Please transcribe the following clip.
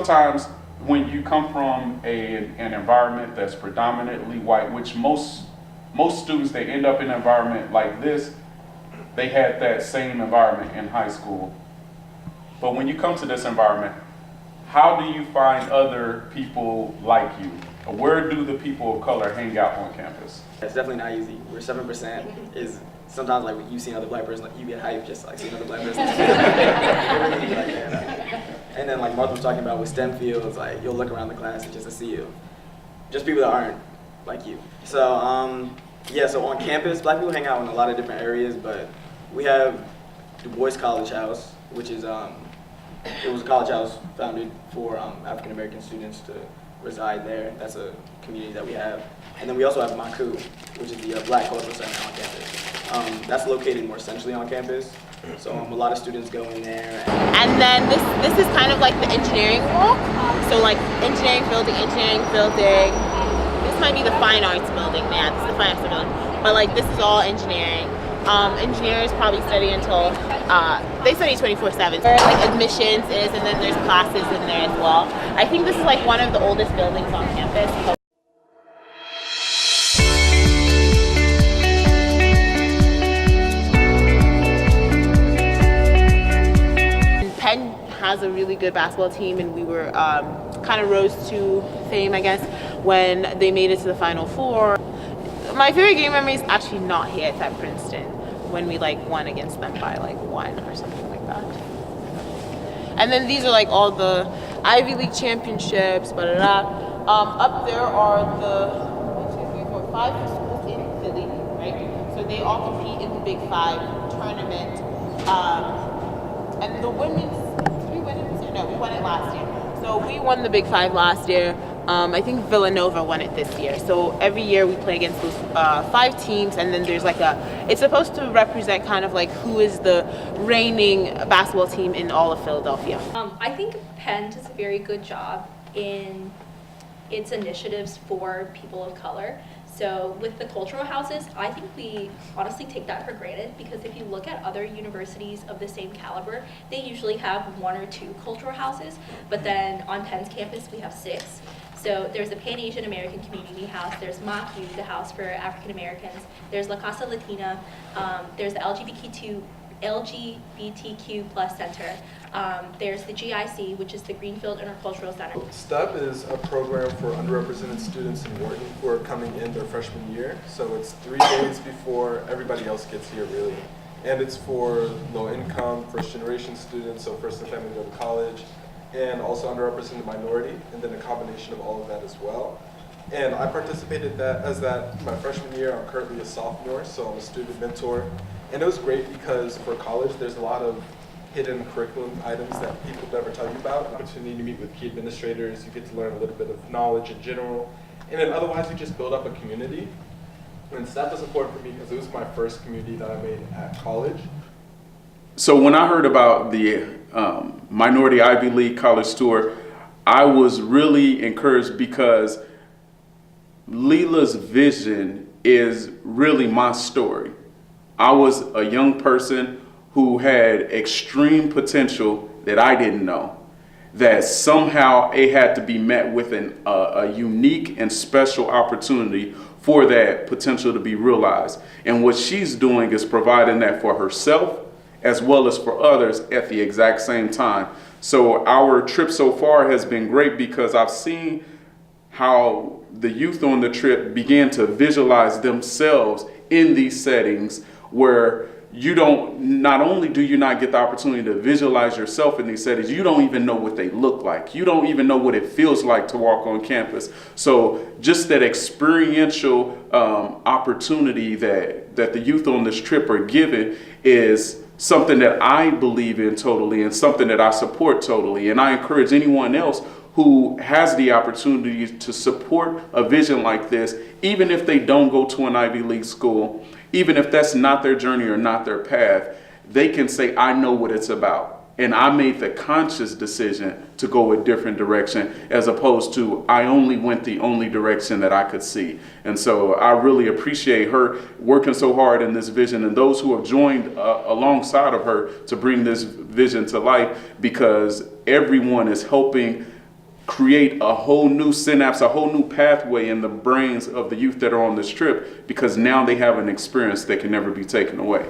sometimes when you come from an environment that's predominantly white, which most students, they end up in an environment like this, they had that same environment in high school. But when you come to this environment, how do you find other people like you? Where do the people of color hang out on campus? It's definitely not easy. We're 7% is sometimes like you see another black person, like you get hyped just like see another black person. And then like Martha was talking about with STEM fields, like you'll look around the class and just to see you. Just people that aren't like you. So yeah, so on campus, black people hang out in a lot of different areas, but we have Du Bois College House, which is it was a college house founded for African American students to reside there. That's a community that we have. And then we also have Maku, which is the Black Cultural Center on campus. That's located more centrally on campus. So a lot of students go in there. And then this is kind of like the engineering wall. So like engineering building. This might be the fine arts building. Yeah, this is the fine arts building. But like this is all engineering. Engineers probably study until, they study 24/7. Like admissions is, and then there's classes in there as well. I think this is like one of the oldest buildings on campus. Penn has a really good basketball team, and we were kind of rose to fame, I guess, when they made it to the Final Four. My favorite game memory is actually not here. It's at Princeton when we like won against them by like 1 or something like that. And then these are like all the Ivy League championships, Up there are the 5 schools in Philly, right? So they all compete in the Big Five tournament. And the women's, did we win it this year? No, we won it last year. So we won the Big Five last year. I think Villanova won it this year. So every year we play against those 5 teams, and then there's like it's supposed to represent kind of like who is the reigning basketball team in all of Philadelphia. I think Penn does a very good job in its initiatives for people of color. So with the cultural houses, I think we honestly take that for granted, because if you look at other universities of the same caliber, they usually have 1 or 2 cultural houses, but then on Penn's campus we have 6. So there's the Pan Asian American Community House, there's MACU, the House for African Americans, there's La Casa Latina, there's the LGBTQ plus center, there's the GIC, which is the Greenfield Intercultural Center. STEP is a program for underrepresented students in Wharton who are coming in their freshman year. So it's 3 days before everybody else gets here, really. And it's for low income, first generation students, so first in family to go to college, and also underrepresented minority, and then a combination of all of that as well. And I participated as that my freshman year. I'm currently a sophomore, so I'm a student mentor. And it was great because for college, there's a lot of hidden curriculum items that people never tell you about. An opportunity to meet with key administrators, you get to learn a little bit of knowledge in general. And then otherwise, you just build up a community. And STEP was important for me because it was my first community that I made at college. So when I heard about the Minority Ivy League College Tour, I was really encouraged because Leela's vision is really my story. I was a young person who had extreme potential that I didn't know, that somehow it had to be met with a unique and special opportunity for that potential to be realized. And what she's doing is providing that for herself as well as for others at the exact same time. So our trip so far has been great because I've seen how the youth on the trip began to visualize themselves in these settings where not only do you not get the opportunity to visualize yourself in these settings, you don't even know what they look like. You don't even know what it feels like to walk on campus. So just that experiential opportunity that the youth on this trip are given is something that I believe in totally and something that I support totally. And I encourage anyone else who has the opportunity to support a vision like this, even if they don't go to an Ivy League school, even if that's not their journey or not their path, they can say, I know what it's about. And I made the conscious decision to go a different direction as opposed to I only went the only direction that I could see. And so I really appreciate her working so hard in this vision and those who have joined alongside of her to bring this vision to life, because everyone is helping create a whole new synapse, a whole new pathway in the brains of the youth that are on this trip, because now they have an experience that can never be taken away.